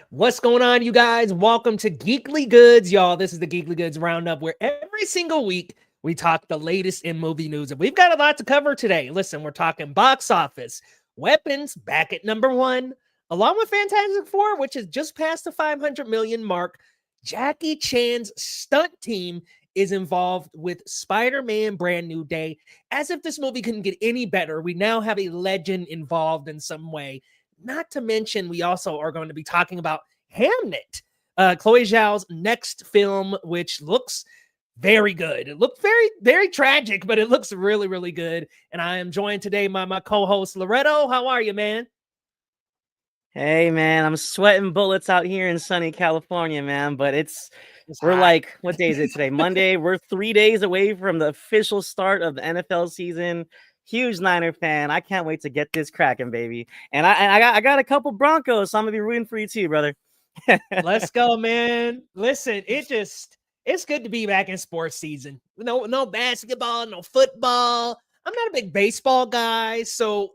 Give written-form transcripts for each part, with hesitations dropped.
What's going on, you guys? Welcome to Geekly Goods, y'all. This is the Geekly Goods Roundup, where every single week we talk the latest in movie news. And we've got a lot to cover today. Listen, we're talking box office, weapons back at number one, along with Fantastic Four, which has just passed the 500 million mark. Jackie Chan's stunt team is involved with Spider-Man Brand New Day. As if this movie couldn't get any better, we now have a legend involved in some way. Not to mention, we also are going to be talking about Hamnet, Chloe Zhao's next film, which looks very good. It looked very, very tragic, but it looks really, really good. And I am joined today by my co-host, Loretto. How are you, man? Hey, man, I'm sweating bullets out here in sunny California, man. But It's we're hot. like, what day is it today? Monday. We're 3 days away from the official start of the NFL season. Huge Niner fan. I can't wait to get this cracking, baby. And I got a couple Broncos, so I'm gonna be rooting for you too, brother. Let's go, man. Listen, it's good to be back in sports season. No basketball, no football. I'm not a big baseball guy, so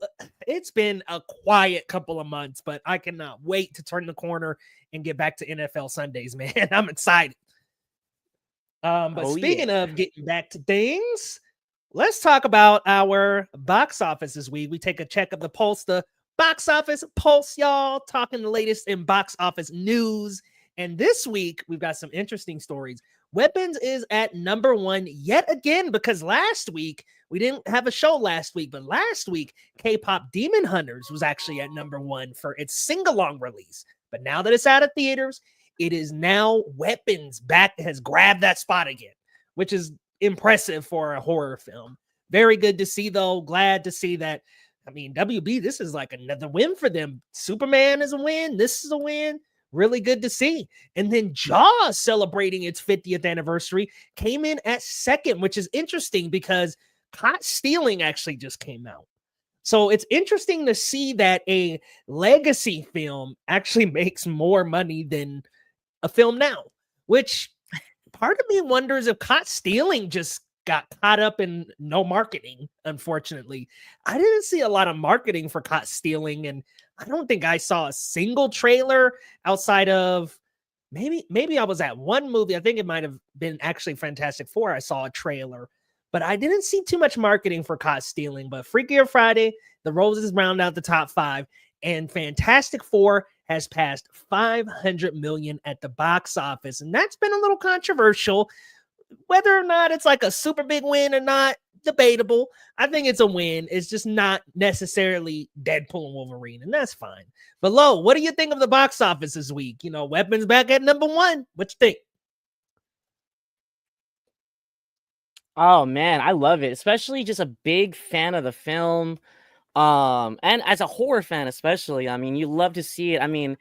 it's been a quiet couple of months, but I cannot wait to turn the corner and get back to NFL Sundays, man. I'm excited. But Oh speaking yeah. of getting back to things, let's talk about our box office this week. We take a check of the pulse, the box office pulse, y'all, talking the latest in box office news. And this week, we've got some interesting stories. Weapons is at number one yet again, because last week, we didn't have a show last week, but last week, K-pop Demon Hunters was actually at number one for its sing-along release. But now that it's out of theaters, it is now Weapons back, has grabbed that spot again, which is impressive for a horror film. Very good to see, though. Glad to see that. I mean, WB, this is like another win for them. Superman is a win. This is a win. Really good to see. And then Jaws, celebrating its 50th anniversary, came in at second, which is interesting because Caught Stealing actually just came out. So it's interesting to see that a legacy film actually makes more money than a film now, which part of me wonders if Caught Stealing just got caught up in no marketing. Unfortunately, I didn't see a lot of marketing for Caught Stealing, and I don't think I saw a single trailer outside of maybe I was at one movie. I think it might have been actually Fantastic Four. I saw a trailer, but I didn't see too much marketing for Caught Stealing. But Freakier Friday, The Roses round out the top five, and Fantastic Four has passed 500 million at the box office, and that's been a little controversial. Whether or not it's like a super big win or not, debatable. I think it's a win. It's just not necessarily Deadpool and Wolverine, and that's fine. But Lo, what do you think of the box office this week? You know, Weapons back at number one. What you think? Oh man, I love it. Especially just a big fan of the film. And as a horror fan, especially, I mean, you love to see it. I mean,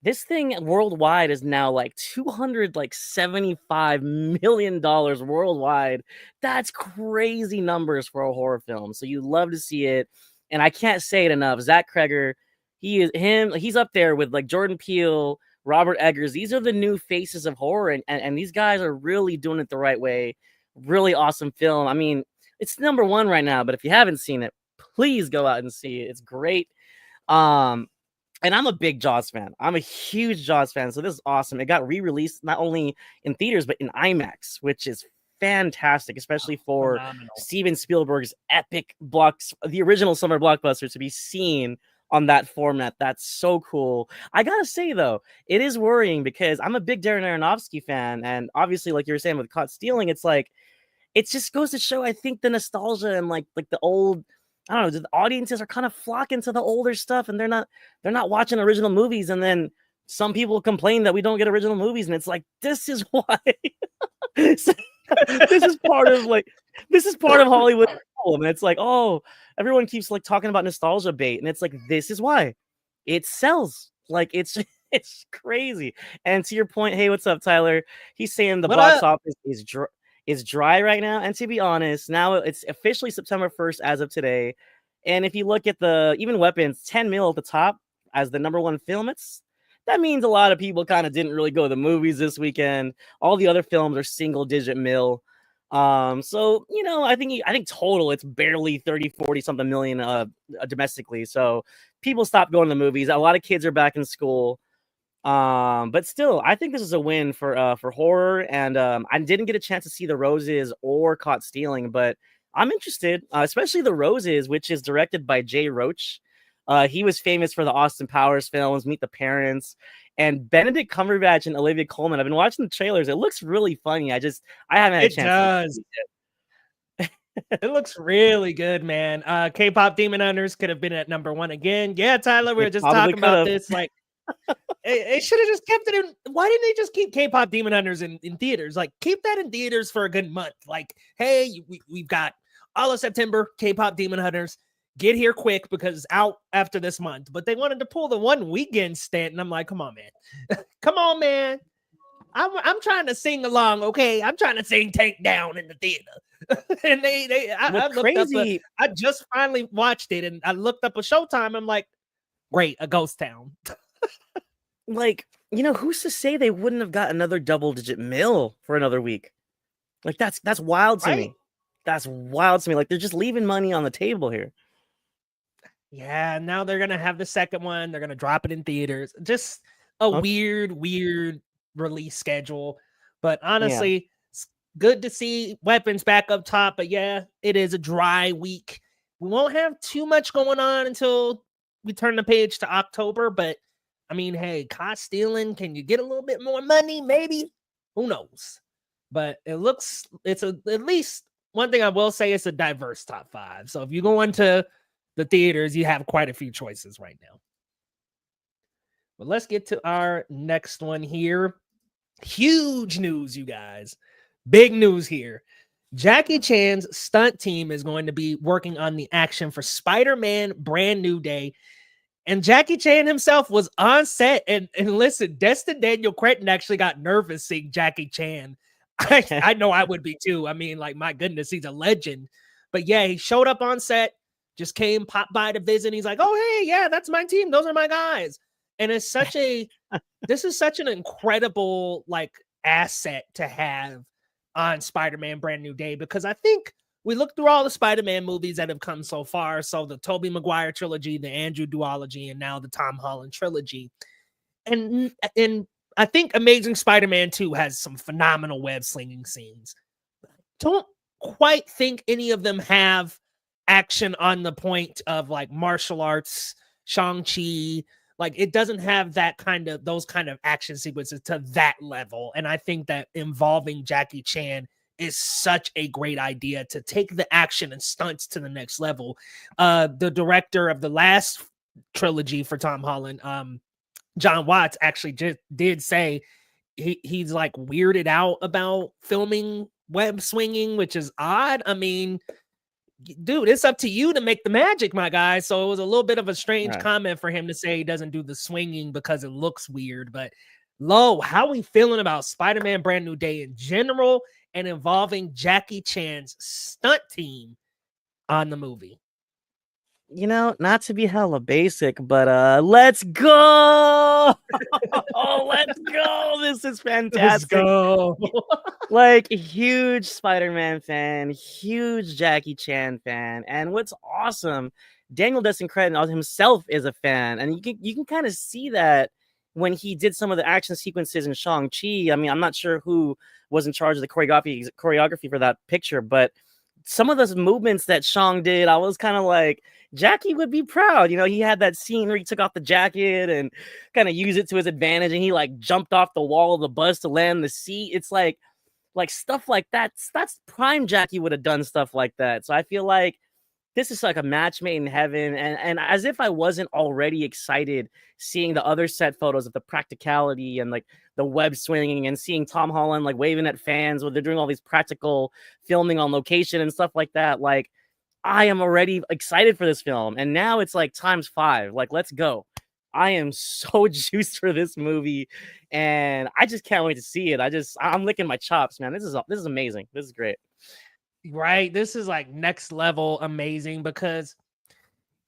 this thing worldwide is now like $275 million worldwide. That's crazy numbers for a horror film. So you love to see it. And I can't say it enough. Zach Kreger, he's up there with like Jordan Peele, Robert Eggers. These are the new faces of horror, and these guys are really doing it the right way. Really awesome film. I mean, it's number one right now, but if you haven't seen it, please go out and see it. It's great. Um, and I'm a big Jaws fan. I'm a huge Jaws fan. So this is awesome. It got re-released not only in theaters, but in IMAX, which is fantastic, especially for Phenomenal. Steven Spielberg's epic blocks, the original summer blockbuster, to be seen on that format. That's so cool. I gotta say though, it is worrying because I'm a big Darren Aronofsky fan, and obviously, like you were saying with Caught Stealing, it's like it just goes to show, I think, the nostalgia and like the old, I don't know, the audiences are kind of flocking to the older stuff, and they're not watching original movies. And then some people complain that we don't get original movies, and it's like, this is why. So, this is part of Hollywood problem. And it's like, oh, everyone keeps like talking about nostalgia bait, and it's like, this is why it sells. Like it's crazy. And to your point, hey, what's up, Tyler? He's saying the What box up? office is dry right now. And to be honest, now it's officially September 1st as of today. And if you look at the even Weapons, 10 mil at the top as the number one film, that means a lot of people kind of didn't really go to the movies this weekend. All the other films are single digit mil. So I think total it's barely 30, 40 something million domestically. So people stopped going to the movies. A lot of kids are back in school. But still, I think this is a win for horror. And I didn't get a chance to see The Roses or Caught Stealing, but I'm interested, especially The Roses, which is directed by Jay Roach. He was famous for the Austin Powers films, Meet the Parents, and Benedict Cumberbatch and Olivia Colman. I've been watching the trailers. It looks really funny. I haven't had a It chance to does. see it. It looks really good, man. K-pop Demon Hunters could have been at #1 again. Yeah, Tyler, we were just Probably talking about could've. this. Like, it should have just kept it in. Why didn't they just keep K-pop Demon Hunters in theaters? Like, keep that in theaters for a good month. Like, hey, we've got all of September, K-pop Demon Hunters. Get here quick because it's out after this month. But they wanted to pull the one weekend stint, and I'm like, come on, man. Come on, man. I'm trying to sing along, okay? I'm trying to sing Tank Down in the theater. And I looked Crazy. up I just finally watched it and I looked up a Showtime. I'm like, great, a ghost town. Like, who's to say they wouldn't have got another double-digit mill for another week? Like, that's wild to me. That's wild to me. Like, they're just leaving money on the table here. Yeah, now they're gonna have the second one. They're gonna drop it in theaters. Just a weird release schedule. But honestly, it's good to see Weapons back up top. But yeah, it is a dry week. We won't have too much going on until we turn the page to October. But I mean, hey, Caught Stealing, can you get a little bit more money? Maybe. Who knows? But it's at least one thing I will say, it's a diverse top 5. So if you go into the theaters, you have quite a few choices right now. But let's get to our next one here. Huge news, you guys. Big news here. Jackie Chan's stunt team is going to be working on the action for Spider-Man Brand New Day. And Jackie Chan himself was on set. And listen, Destin Daniel Cretton actually got nervous seeing Jackie Chan. I know I would be too. I mean, like, my goodness, he's a legend. But yeah, he showed up on set, just came, popped by to visit. He's like, oh, hey, yeah, that's my team. Those are my guys. And it's this is such an incredible, like, asset to have on Spider-Man Brand New Day, because I think we look through all the Spider-Man movies that have come so far. So the Tobey Maguire trilogy, the Andrew duology, and now the Tom Holland trilogy. And I think Amazing Spider-Man 2 has some phenomenal web slinging scenes. Don't quite think any of them have action on the point of like martial arts, Shang-Chi. Like, it doesn't have those kind of action sequences to that level. And I think that involving Jackie Chan is such a great idea to take the action and stunts to the next level. The director of the last trilogy for Tom Holland, John Watts, actually just did say he's like weirded out about filming web swinging, which is odd. I mean, dude, it's up to you to make the magic, my guy. So it was a little bit of a strange comment for him to say he doesn't do the swinging because it looks weird. But Lo, how we feeling about Spider-Man Brand New Day in general and involving Jackie Chan's stunt team on the movie? Not to be hella basic, but let's go. Let's go. This is fantastic. Let's go. Like, huge Spider-Man fan, huge Jackie Chan fan. And what's awesome, Daniel Destin Cretton himself is a fan. And you can kind of see that when he did some of the action sequences in Shang-Chi. I mean, I'm not sure who was in charge of the choreography for that picture, but some of those movements that Shang did, I was kind of like, Jackie would be proud. He had that scene where he took off the jacket and kind of used it to his advantage, and he like jumped off the wall of the bus to land the seat. It's like stuff like that. That's prime Jackie would have done stuff like that. So I feel like this is like a match made in heaven. And as if I wasn't already excited seeing the other set photos of the practicality and like the web swinging and seeing Tom Holland like waving at fans when they're doing all these practical filming on location and stuff like that. Like, I am already excited for this film. And now it's like ×5. Like, let's go. I am so juiced for this movie, and I just can't wait to see it. I'm licking my chops, man. This is amazing. This is great. Right. This is like next level amazing because,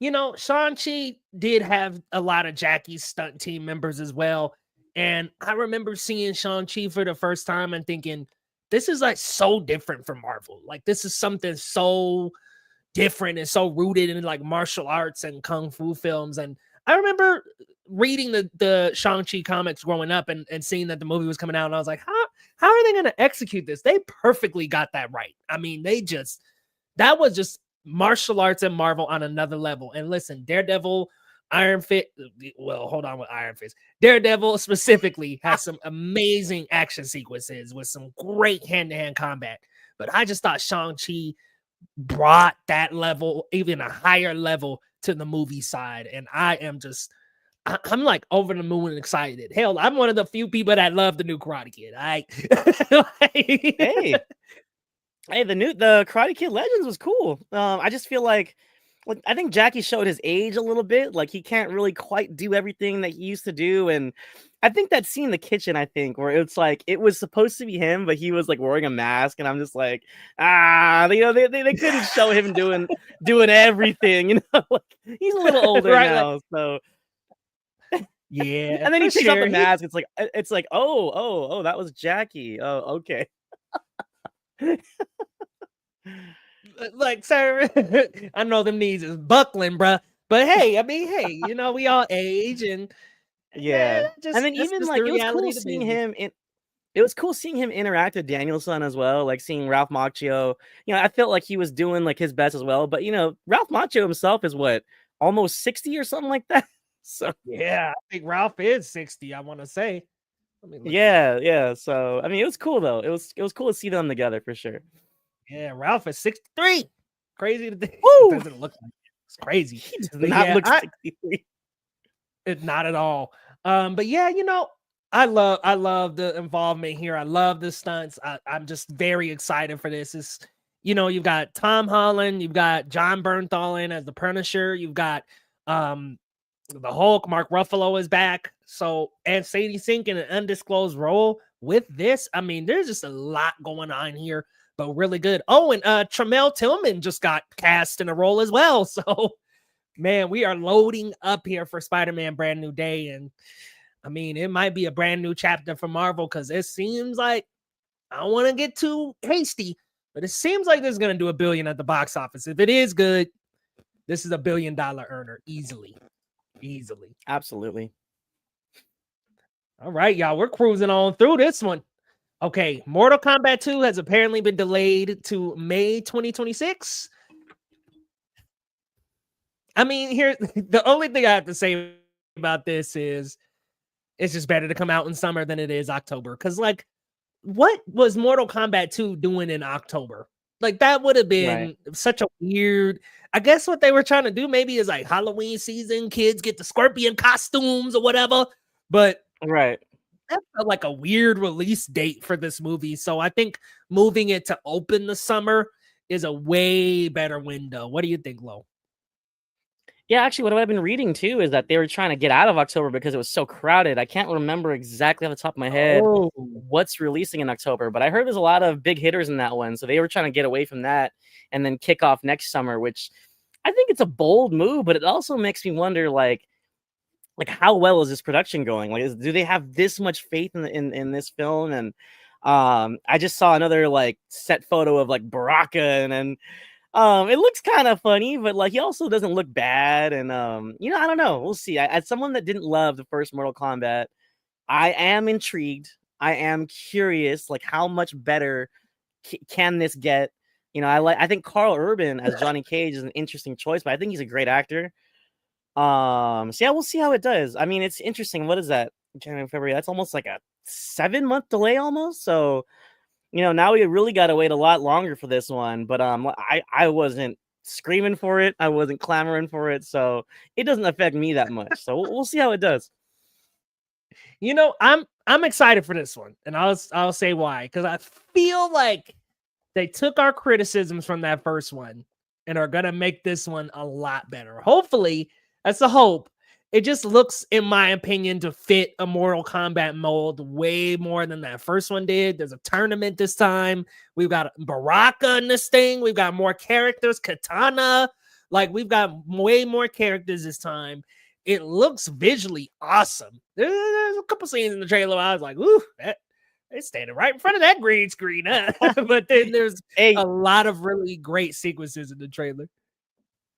Shang-Chi did have a lot of Jackie's stunt team members as well. And I remember seeing Shang-Chi for the first time and thinking, this is like so different from Marvel. Like, this is something so different and so rooted in like martial arts and kung fu films. And I remember reading the Shang-Chi comics growing up and seeing that the movie was coming out, and I was like, how are they going to execute this? They perfectly got that right. I mean, that was just martial arts and Marvel on another level. And listen, Daredevil, Iron Fist, well, hold on with Iron Fist. Daredevil specifically has some amazing action sequences with some great hand-to-hand combat. But I just thought Shang-Chi brought that level, even a higher level, to the movie side. And I'm like over the moon and excited. Hell, I'm one of the few people that love the new Karate Kid. Hey, the Karate Kid Legends was cool. I just feel like I think Jackie showed his age a little bit. Like he can't really quite do everything that he used to do. And I think that scene in the kitchen, where it's like it was supposed to be him, but he was like wearing a mask, and I'm just like, they couldn't show him doing everything, like he's a little older right, now, so yeah. and then he takes off the mask. It's like, oh, that was Jackie. Oh, okay. Like, sir, I know them knees is buckling, bruh. But hey, I mean, we all age, and yeah. And then that's even just like the it was reality cool of the seeing business. him it was cool seeing him interact with Danielson as well, like seeing Ralph Macchio. I felt like he was doing like his best as well. But Ralph Macchio himself is what, almost 60 or something like that. So Yeah, I think Ralph is 60, I want to say. Let me look yeah. So I mean, it was cool though. It was cool to see them together for sure. Yeah, Ralph is 63. Crazy to think. Woo! Doesn't look like it. It's crazy. He does But not yeah, look 63. not at all. But yeah, I love the involvement here. I love the stunts. I'm just very excited for this. You've got Tom Holland, you've got John Bernthal in as the Punisher, you've got the Hulk, Mark Ruffalo is back. So, and Sadie Sink in an undisclosed role with this. I mean, there's just a lot going on here, but really good. Oh, and Tramel Tillman just got cast in a role as well. So, man, we are loading up here for Spider-Man Brand New Day. And I mean, it might be a brand new chapter for Marvel, because it seems like, I don't want to get too hasty, but it seems like this is going to do $1 billion at the box office. If it is good, this is $1 billion earner easily. Absolutely. All right, y'all, we're cruising on through this one. Okay, Mortal Kombat 2 has apparently been delayed to May 2026. I mean, here, the only thing I have to say about this is it's just better to come out in summer than it is October. Because, like, what was Mortal Kombat 2 doing in October? Like, that would have been such a weird. I guess what they were trying to do maybe is like Halloween season, kids get the scorpion costumes or whatever. But right, that felt like a weird release date for this movie. So I think moving it to open the summer is a way better window. What do you think, Lo? Yeah, actually, what I've been reading too is that they were trying to get out of October because it was so crowded. I can't remember exactly off the top of my head what's releasing in October, but I heard there's a lot of big hitters in that one. So they were trying to get away from that and then kick off next summer, which I think it's a bold move, but it also makes me wonder, like how well is this production going? Like, do they have this much faith in this film? And I just saw another like set photo of like Baraka, and it looks kind of funny, but like he also doesn't look bad. And I don't know. We'll see. As someone that didn't love the first Mortal Kombat, I am intrigued. I am curious, like how much better can this get? I think Carl Urban as Johnny Cage is an interesting choice, but I think he's a great actor. So yeah, we'll see how it does. I mean, it's interesting. What is that? January, February? That's almost like a 7-month delay almost. So now we really got to wait a lot longer for this one. But I wasn't screaming for it. I wasn't clamoring for it. So it doesn't affect me that much. So we'll see how it does. I'm excited for this one, and I'll say why. Because I feel like they took our criticisms from that first one and are gonna make this one a lot better. Hopefully, that's the hope. It just looks, in my opinion, to fit a Mortal Kombat mold way more than that first one did. There's a tournament this time. We've got Baraka in this thing. We've got more characters. Katana. Like, we've got way more characters this time. It looks visually awesome. There's a couple scenes in the trailer where I was like, ooh, they're standing right in front of that green screen. Huh? But then there's a lot of really great sequences in the trailer.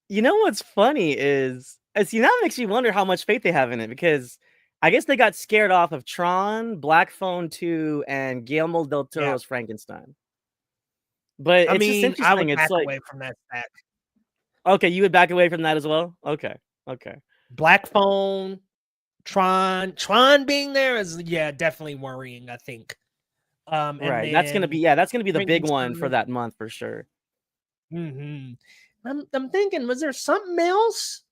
You know what's funny is, see, now it makes me wonder how much faith they have in it, because I guess they got scared off of Tron, Black Phone 2, and Guillermo del Yeah. Toro's Frankenstein. But I it's just mean, I would interesting. It's back like, away from that stack. okay, you would back away from that as well? Okay. Okay. Black Phone, Tron being there is definitely worrying, I think. And Right. then That's gonna be the big one for Frankenstein. that month for sure. I'm thinking, was there something else?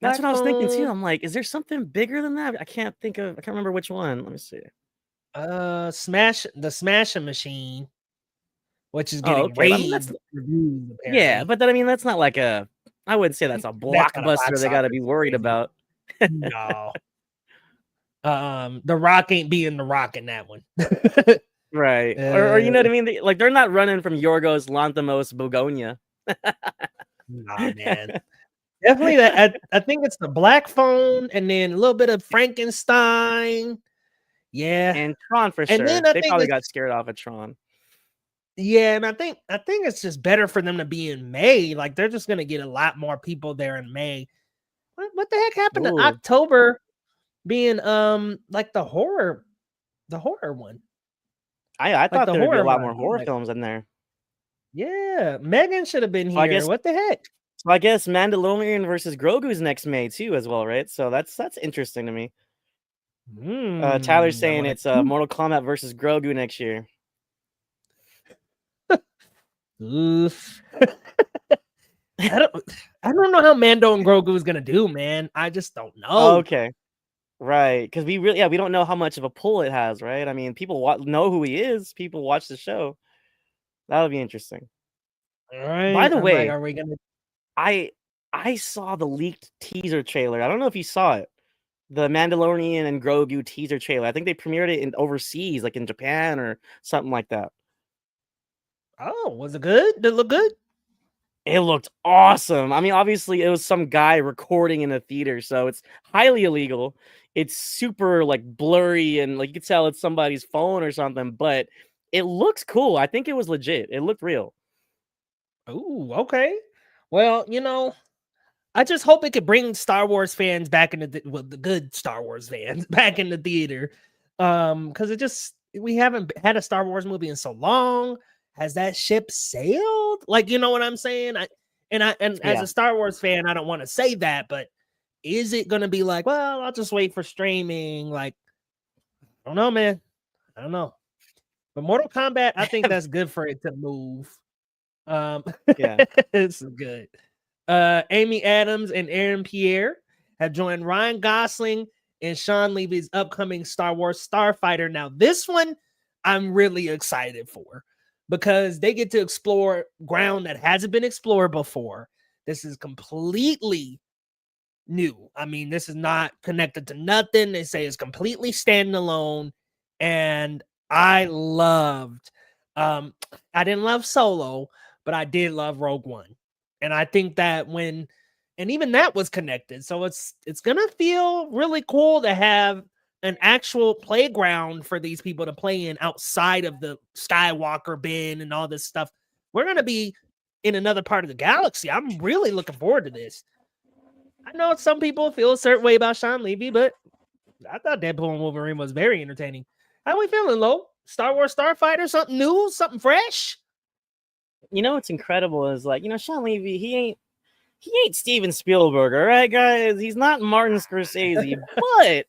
That's Black what I was thinking too. Phone, I'm like, is there something bigger than that? I can't remember which one. Let me see. Smashing Machine, which is Oh, getting okay. I mean, that's, rave reviews yeah, apparently. but then I mean, that's not like a, I wouldn't say that's a That's not a blockbuster box they gotta be office worried crazy. about. No. The Rock ain't being the Rock in that one. Right. Or you know uh, what I mean? Like, they're not running from Yorgos Lanthimos Begonia. nah, man. Definitely that. I think it's the Black Phone, and then a little bit of Frankenstein. Yeah, And Tron for and sure. then I They think probably it's got scared off of Tron. and I think it's just better for them to be in May. Like they're just gonna get a lot more people there in May. What the heck happened to Ooh. October being like the horror one? I Like thought the there would be a horror lot more month. I'm horror like, films in there. yeah, Megan should have been So I here. guess What the heck? so I guess Mandalorian versus Grogu's next May too, as well, right? So that's interesting to me. Tyler's I'm saying gonna it's Mortal Kombat versus Grogu next year. oof. I don't I don't know how Mando and Grogu is gonna do, man. I just don't know. Okay, right? Because we don't know how much of a pull it has, right? I mean, people know who he is. People watch the show. That'll be interesting. All By right. the I'm like, way, are we gonna I I saw the leaked teaser trailer. I don't know if you saw it. The Mandalorian and Grogu teaser trailer. I think they premiered it in overseas, like in Japan or something like that. oh, was it good? Did it look good? It looked awesome. I mean, obviously, it was some guy recording in a theater, so it's highly illegal. It's super like blurry and like you could tell it's somebody's phone or something, but it looks cool. I think it was legit. It looked real. Ooh, okay. Well, I just hope it could bring Star Wars fans back into the good Star Wars fans back in the theater. Because we haven't had a Star Wars movie in so long. Has that ship sailed? Like, you know what I'm saying? And as Yeah. a Star Wars fan, I don't want to say that, but is it gonna be like, well, I'll just wait for streaming? Like, I don't know, man. I don't know. But Mortal Kombat, I think that's good for it to move. Um, Yeah. it's good. Amy Adams and Aaron Pierre have joined Ryan Gosling and Sean Levy's upcoming Star Wars Starfighter. Now, this one I'm really excited for because they get to explore ground that hasn't been explored before. This is completely new. I mean, this is not connected to nothing. They say it's completely standalone. And I loved, I didn't love Solo, but I did love Rogue One. And I think that and even that was connected. So it's gonna feel really cool to have an actual playground for these people to play in outside of the Skywalker bin and all this stuff. We're gonna be in another part of the galaxy. I'm really looking forward to this. I know some people feel a certain way about Sean Levy, but I thought Deadpool and Wolverine was very entertaining. How we feeling, Lo? Star Wars Starfighter, something new, something fresh? You know what's incredible is like, Sean Levy, he ain't Steven Spielberg, all right, guys. He's not Martin Scorsese, but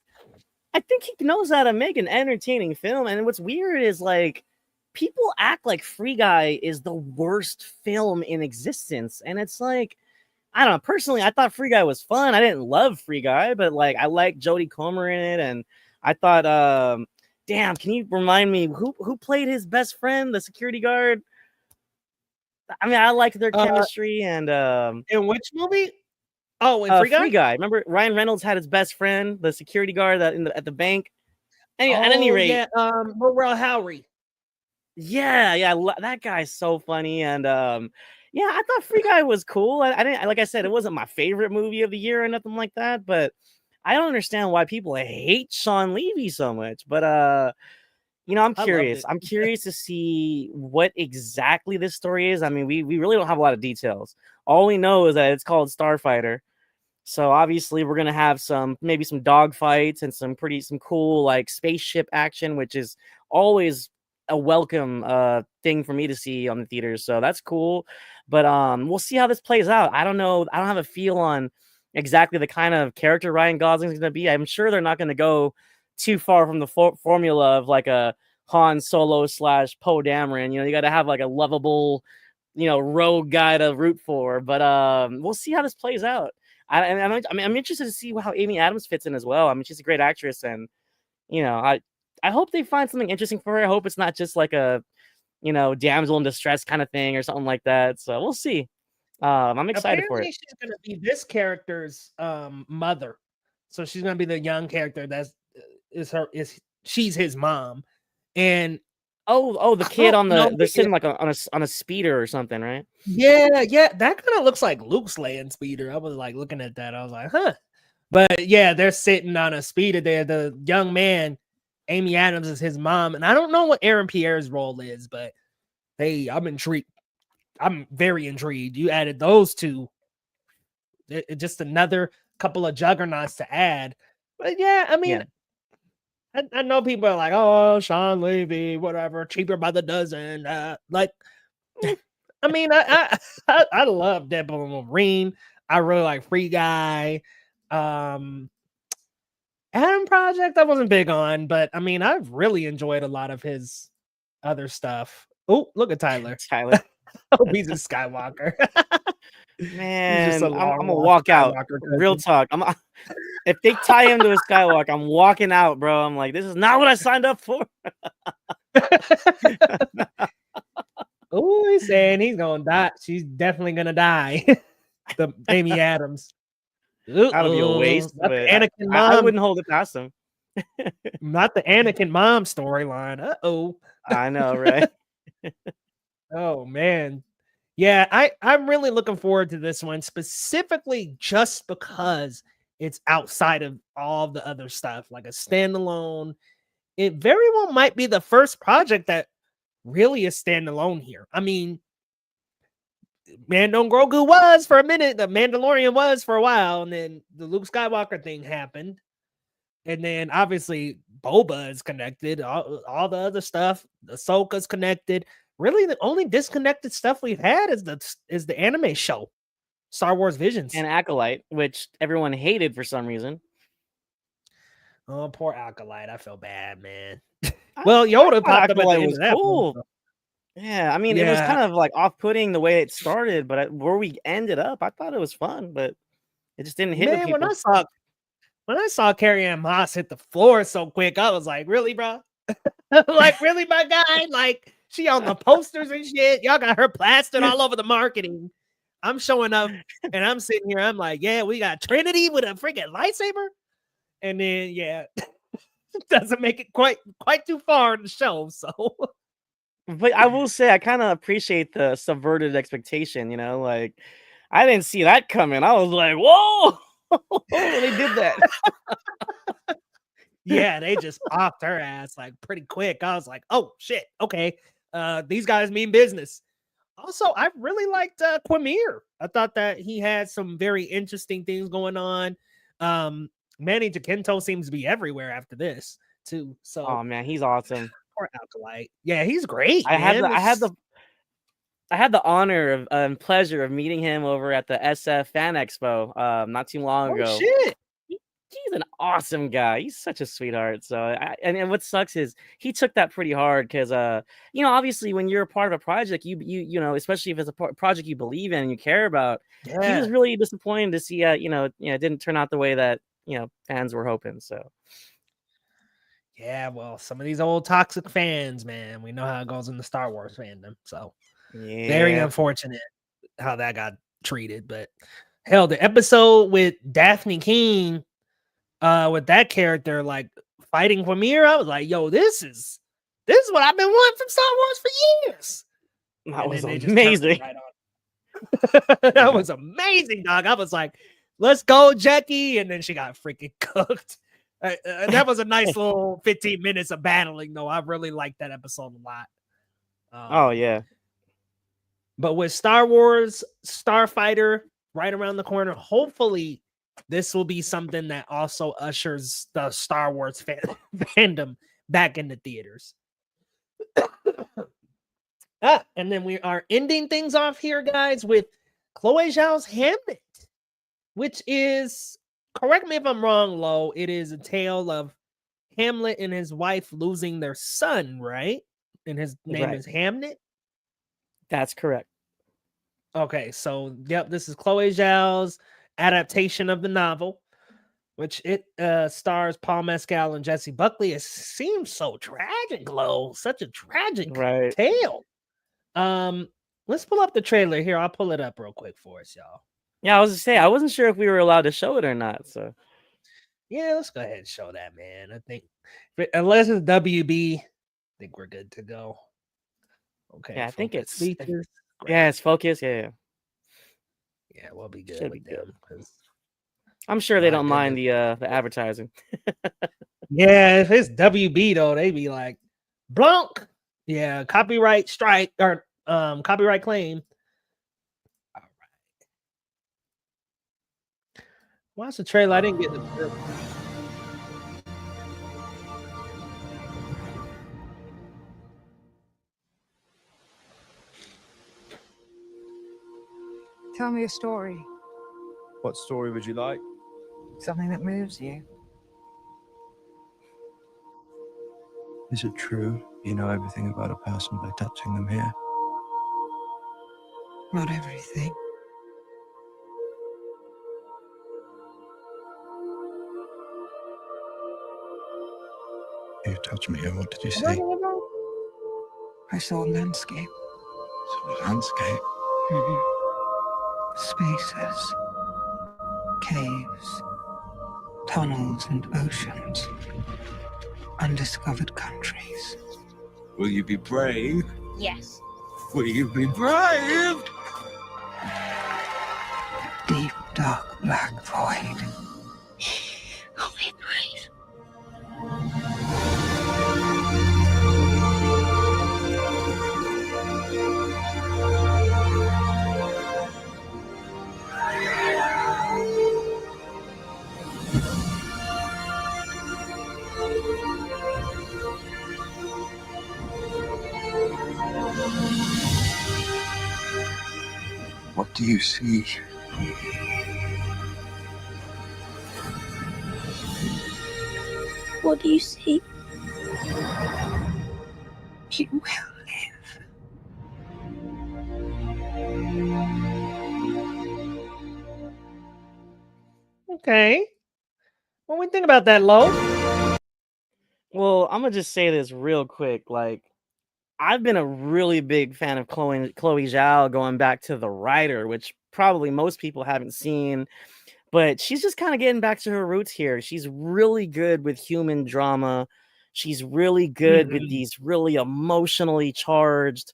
I think he knows how to make an entertaining film. And what's weird is like people act like Free Guy is the worst film in existence. And it's like, I don't know. Personally, I thought Free Guy was fun. I didn't love Free Guy, but like I like Jodie Comer in it. And I thought, damn, can you remind me who played his best friend, the security guard? I mean, I liked their Uh, chemistry and in which movie? Oh, in Free Guy? Free Guy. Remember Ryan Reynolds had his best friend, the security guard that at the bank. Anyway, at any Oh rate, yeah, Morrell Howery. yeah, that guy's so funny, and yeah, I thought Free Guy was cool. I didn't, like I said, it wasn't my favorite movie of the year or nothing like that, but I don't understand why people hate Sean Levy so much. But I'm I loved curious. it. I'm curious to see what exactly this story is. I mean, we really don't have a lot of details. All we know is that it's called Starfighter. So obviously we're gonna have maybe some dogfights and some cool like spaceship action, which is always a welcome thing for me to see on the theaters. So that's cool. But we'll see how this plays out. I don't know. I don't have a feel on exactly the kind of character Ryan Gosling is gonna be. I'm sure they're not gonna go too far from the formula of like a Han Solo / Poe Dameron. You got to have like a lovable, rogue guy to root for. But we'll see how this plays out. I'm interested to see how Amy Adams fits in as well. I mean, she's a great actress, and I hope they find something interesting for her. I hope it's not just like a damsel in distress kind of thing or something like that. So we'll see. I'm excited for it. She's gonna be this character's mother, so she's gonna be the young character she's his mom, and the kid they're sitting like on a speeder or something, right? Yeah, that kind of looks like Luke's laying speeder. I was like looking at that, I was like, huh. But yeah, they're sitting on a speeder there. The young man, Amy Adams, is his mom, and I don't know what Aaron Pierre's role is, but hey, I'm intrigued. I'm very intrigued. You added those two. Just another couple of juggernauts to add. But yeah, I mean, I know people are like, oh, Sean Levy, whatever, cheaper by the dozen. Like, I mean, I love Deadpool and Wolverine. I really like Free Guy. Adam Project, I wasn't big on, but I mean, I've really enjoyed a lot of his other stuff. Oh, look at Tyler. Oh, he's a Skywalker. Man, I'm gonna walk out. Real talk. If they tie him to a Skywalker, I'm walking out, bro. I'm like, this is not what I signed up for. Oh, he's saying he's gonna die. She's definitely gonna die. The Amy Adams. That'll be a waste. But Anakin mom. I wouldn't hold it past him. Not the Anakin mom storyline. I know, right? Oh man. Yeah, I'm really looking forward to this one, specifically just because it's outside of all the other stuff, like a standalone. It very well might be the first project that really is standalone here. I mean, Mando Grogu was for a minute, the Mandalorian was for a while, and then the Luke Skywalker thing happened. And then obviously Boba is connected, all the other stuff, Ahsoka's connected. Really, the only disconnected stuff we've had is the anime show, Star Wars Visions. And Acolyte, which everyone hated for some reason. Oh, poor Acolyte. I feel bad, man. Well, Yoda popped up at the end of that. Cool. Yeah, I mean, it was kind of like off-putting the way it started, but where we ended up, I thought it was fun, but it just didn't hit with people. When I saw Carrie-Ann Moss hit the floor so quick, I was like, really, bro? Like, really, my guy? Like, she on the posters and shit. Y'all got her plastered all over the marketing. I'm showing up and I'm sitting here. I'm like, yeah, we got Trinity with a freaking lightsaber. And then, yeah, doesn't make it quite too far in the show. So, but I will say, I kind of appreciate the subverted expectation. Like I didn't see that coming. I was like, whoa, they did that. Yeah, they just popped her ass like pretty quick. I was like, oh shit, okay. These guys mean business. Also, I really liked Quamir. I thought that he had some very interesting things going on. Manny Jacinto seems to be everywhere after this too. So, oh man, he's awesome. Poor Acolyte. Yeah, he's great. I had the honor and pleasure of meeting him over at the SF Fan Expo not too long ago. Shit. He's an awesome guy. He's such a sweetheart. So, and what sucks is he took that pretty hard because, obviously when you're a part of a project, you know, especially if it's a project you believe in and you care about, he was really disappointed to see, it didn't turn out the way that, fans were hoping. So, yeah, well, some of these old toxic fans, man, we know how it goes in the Star Wars fandom. So, very unfortunate how that got treated. But hell, the episode with Daphne King, with that character like fighting Quamir, I was like, yo, this is what I've been wanting from Star Wars for years. That was amazing. That was amazing, dog. I was like, let's go, Jackie. And then she got freaking cooked. That was a nice little 15 minutes of battling, though. I really liked that episode a lot. Oh, yeah. But with Star Wars Starfighter right around the corner, hopefully this will be something that also ushers the Star Wars fandom back into theaters. And then we are ending things off here, guys, with Chloe Zhao's Hamnet, which is, correct me if I'm wrong, Lo, it is a tale of Hamlet and his wife losing their son, right? And his name is Hamnet. That's correct. Okay, so yep, this is Chloe Zhao's adaptation of the novel, which it stars Paul Mescal and Jessie Buckley. It seems so tragic, Lo, such a tragic tale. Let's pull up the trailer here. I'll pull it up real quick for us, y'all. Yeah, I was to say I wasn't sure if we were allowed to show it or not. So yeah, let's go ahead and show that, man. I think unless it's WB, I think we're good to go. Okay. Yeah, I think it's features. Yeah, it's focus. Yeah, we'll be good. Should be good. I'm sure they don't mind the advertising. Yeah, if it's WB though, they be like, Blanc. Yeah, copyright strike or copyright claim. All right. Watch the trailer. I didn't get the. Tell me a story. What story would you like? Something that moves you. Is it true you know everything about a person by touching them here? Not everything. You touched me, and what did you see? I saw a landscape. Saw a landscape? Spaces. Caves. Tunnels and oceans. Undiscovered countries. Will you be brave? Yes. Will you be brave? Deep, dark, black void. I'll be brave. What do you see? What do you see? You will live. Okay. What do we think about that, Lo? Well, I'm gonna just say this real quick. Like, I've been a really big fan of Chloe Zhao going back to The Writer, which probably most people haven't seen, but she's just kind of getting back to her roots here. She's really good with human drama. She's really good with these really emotionally charged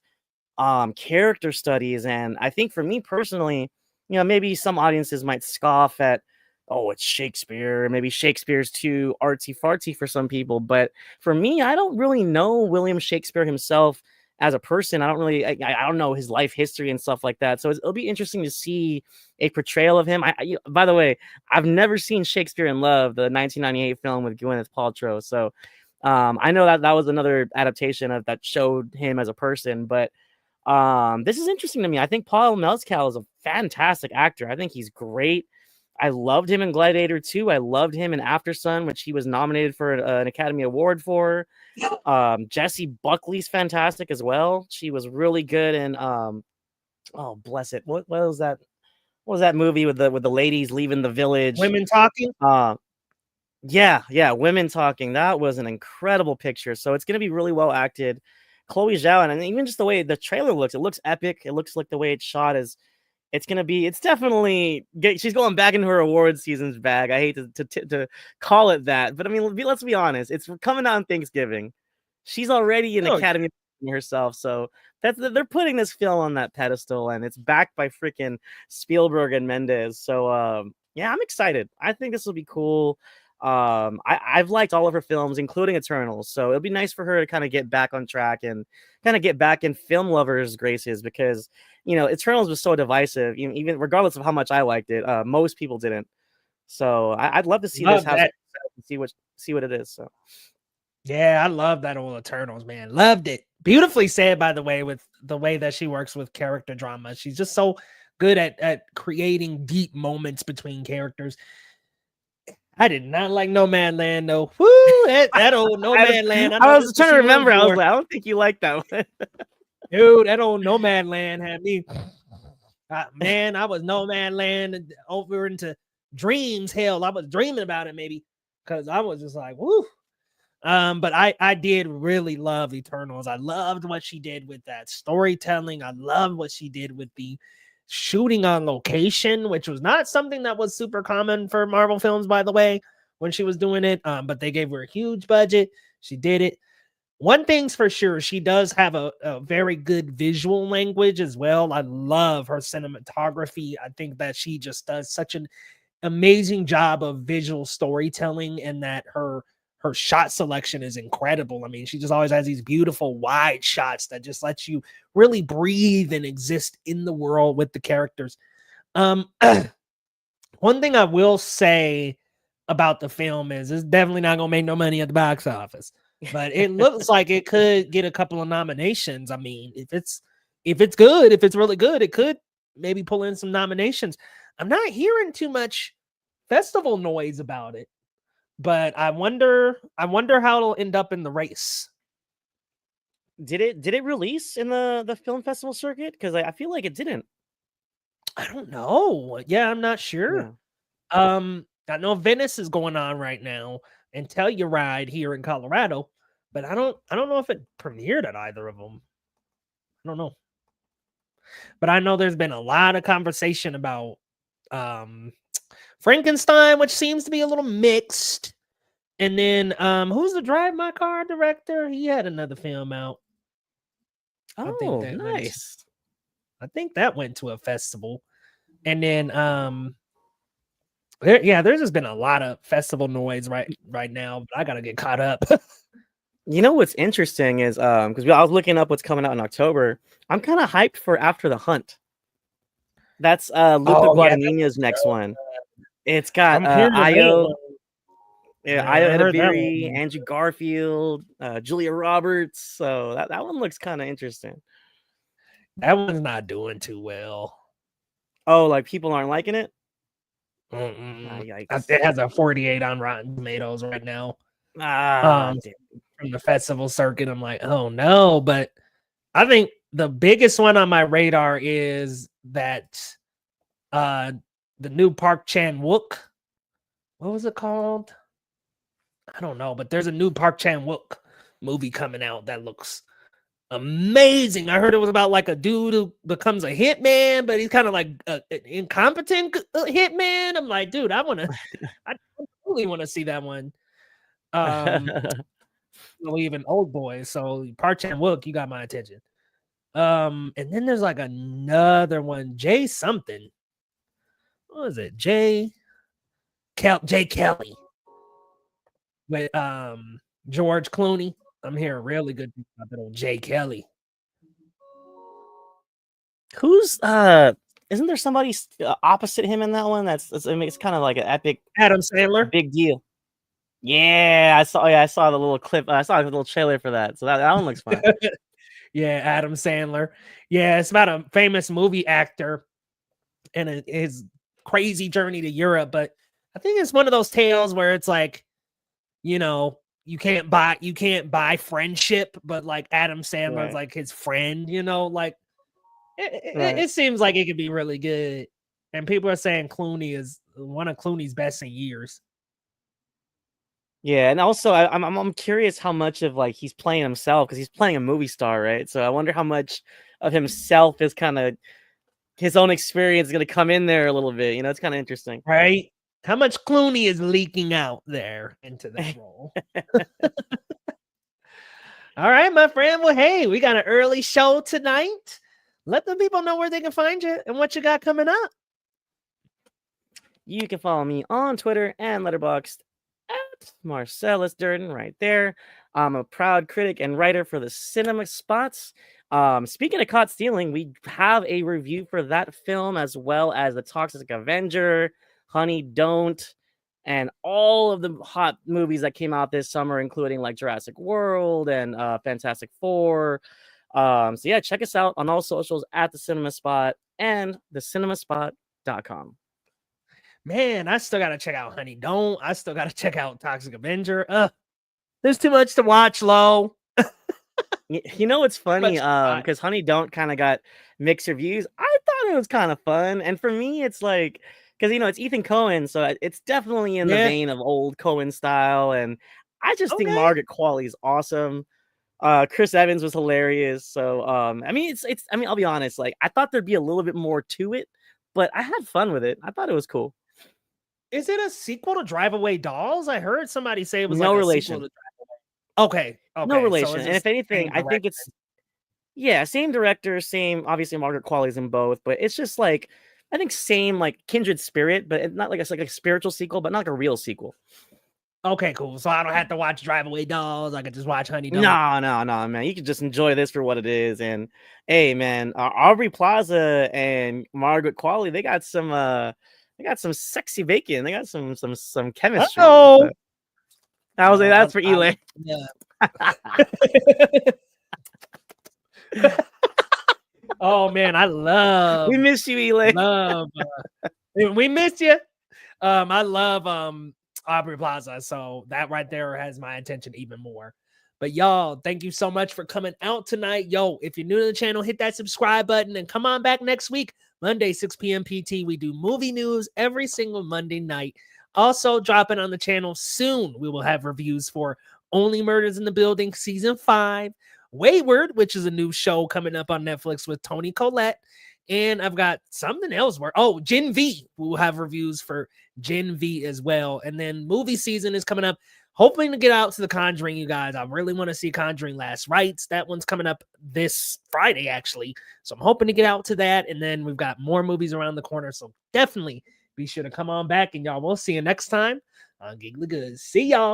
character studies. And I think for me personally, you know, maybe some audiences might scoff at, oh, it's Shakespeare. Maybe Shakespeare's too artsy fartsy for some people. But for me, I don't really know William Shakespeare himself as a person. I don't know his life history and stuff like that. So it'll be interesting to see a portrayal of him. By the way, I've never seen Shakespeare in Love, the 1998 film with Gwyneth Paltrow. So I know that was another adaptation of that showed him as a person. But this is interesting to me. I think Paul Mescal is a fantastic actor. I think he's great. I loved him in Gladiator 2. I loved him in After Sun, which he was nominated for an Academy Award for. Jessie Buckley's fantastic as well. She was really good in oh bless it. What was that? What was that movie with the ladies leaving the village? Women Talking? Yeah, Women Talking. That was an incredible picture. So it's gonna be really well acted. Chloe Zhao, and even just the way the trailer looks, it looks epic. It looks like the way it's shot is it's definitely she's going back into her award season's bag. I hate to call it that, but I mean, let's be honest. It's coming out on Thanksgiving. She's already an Academy herself, so they're putting this film on that pedestal, and it's backed by freaking Spielberg and Mendes. So yeah, I'm excited. I think this will be cool. I've liked all of her films, including Eternals. So it'll be nice for her to kind of get back on track and kind of get back in film lovers' graces, because Eternals was so divisive. Even regardless of how much I liked it, most people didn't. So I'd love to see Love this have that. see what it is. So Yeah, I love that old Eternals, man. Loved it. Beautifully said, by the way, with the way that she works with character drama. She's just so good at creating deep moments between characters. I did not like No Man Land, though. Woo, that old No Man Land. I was trying to remember. I was like, I don't think you like that one. Dude, that old No Man Land had me. Man, I was No Man Land over into dreams. Hell, I was dreaming about it maybe, because I was just like, woo. But I did really love Eternals. I loved what she did with that storytelling. I loved what she did with the shooting on location, which was not something that was super common for Marvel films, by the way, when she was doing it. But they gave her a huge budget. She did it. One thing's for sure, she does have a very good visual language as well. I love her cinematography. I think that she just does such an amazing job of visual storytelling, and that her shot selection is incredible. I mean, she just always has these beautiful wide shots that just lets you really breathe and exist in the world with the characters. One thing I will say about the film is it's definitely not gonna make no money at the box office, but it looks like it could get a couple of nominations. I mean, if it's good, if it's really good, it could maybe pull in some nominations. I'm not hearing too much festival noise about it, but I wonder how it'll end up in the race. Did it release in the film festival circuit? Because I feel like it didn't. I don't know. Yeah, I'm not sure. Yeah. I know Venice is going on right now, and Telluride here in Colorado, but I don't know if it premiered at either of them. I don't know. But I know there's been a lot of conversation about Frankenstein, which seems to be a little mixed. And then who's the Drive My Car director? He had another film out. Oh, nice. I think that went to a festival. And then there's just been a lot of festival noise right now, but I gotta get caught up. You know what's interesting is because I was looking up what's coming out in October. I'm kind of hyped for After the Hunt. That's Luca Guadagnino's next one. It's got Io Edebiri, Andrew Garfield, Julia Roberts. So that one looks kind of interesting. That one's not doing too well. Oh, like people aren't liking it? It has a 48 on Rotten Tomatoes right now. From the festival circuit. I'm like, oh no. But I think the biggest one on my radar is that the new Park Chan-wook. What was it called? I don't know, but there's a new Park Chan-wook movie coming out that looks amazing. I heard it was about like a dude who becomes a hitman, but he's kind of like an incompetent hitman. I'm like, dude, I really want to see that one. Even Old Boy. So Park Chan-wook, you got my attention. And then there's like another one, Jay something. What was it? Jay Kelly with George Clooney. I'm hearing really good things about that old Jay Kelly. Who's isn't there somebody opposite him in that one? I mean, it's kind of like an epic Adam Sandler. Big deal. Yeah, I saw the little clip. I saw the little trailer for that. So that one looks fun. Yeah, Adam Sandler. Yeah, it's about a famous movie actor and his crazy journey to Europe. But I think it's one of those tales where it's like, you can't buy friendship, but like Adam Sandler's like his friend, like it seems like it could be really good. And people are saying Clooney is one of Clooney's best in years. Yeah, and also I'm curious how much of like he's playing himself, because he's playing a movie star, right? So I wonder how much of himself is kind of his own experience is going to come in there a little bit. It's kind of interesting, right? How much Clooney is leaking out there into that role? All right, my friend. Well, hey, we got an early show tonight. Let the people know where they can find you and what you got coming up. You can follow me on Twitter and Letterboxd Marcellus Durden right there. I'm a proud critic and writer for the Cinema Spots. Speaking of caught stealing, we have a review for that film as well as The Toxic Avenger, Honey Don't, and all of the hot movies that came out this summer, including like Jurassic World and Fantastic Four. So yeah, check us out on all socials at The Cinema Spot and thecinemaspot.com. Man, I still gotta check out Honey Don't. I still gotta check out Toxic Avenger. There's too much to watch, Lo. You know what's funny? Much Because Honey Don't kind of got mixed reviews. I thought it was kind of fun, and for me, it's like because it's Ethan Cohen, so it's definitely in the Yeah. vein of old Cohen style, and I just think Okay. Margaret Qualley's awesome. Chris Evans was hilarious. So I mean, I'll be honest, like I thought there'd be a little bit more to it, but I had fun with it. I thought it was cool. Is it a sequel to Drive Away Dolls? I heard somebody say it was No like relation. a sequel to Drive Away. Okay. No so relation. it's And the if anything, same I think it's same director, same obviously Margaret Qualley's in both, but it's just like I think same like kindred spirit, but it's not like it's like a spiritual sequel, but not like a real sequel. Okay, cool. So I don't have to watch Drive Away Dolls. I could just watch Honey Don't. No, man. You can just enjoy this for what it is. And hey, man, Aubrey Plaza and Margaret Qualley, they got some sexy bacon. They got some chemistry. Uh-oh. I was like, that's for Eli. Yeah. Oh man, I love. We miss you, Eli. We miss you. I love Aubrey Plaza, so that right there has my attention even more. But y'all, thank you so much for coming out tonight. Yo, if you're new to the channel, hit that subscribe button and come on back next week, Monday, 6 p.m. PT. We do movie news every single Monday night. Also dropping on the channel soon, we will have reviews for Only Murders in the Building Season 5, Wayward, which is a new show coming up on Netflix with Toni Collette. And I've got something else where, Gen V. We'll have reviews for Gen V as well. And then movie season is coming up. Hoping to get out to The Conjuring, you guys. I really want to see Conjuring Last Rites. That one's coming up this Friday, actually. So I'm hoping to get out to that. And then we've got more movies around the corner. So definitely be sure to come on back. And y'all, we'll see you next time on Geekly Goods. See y'all.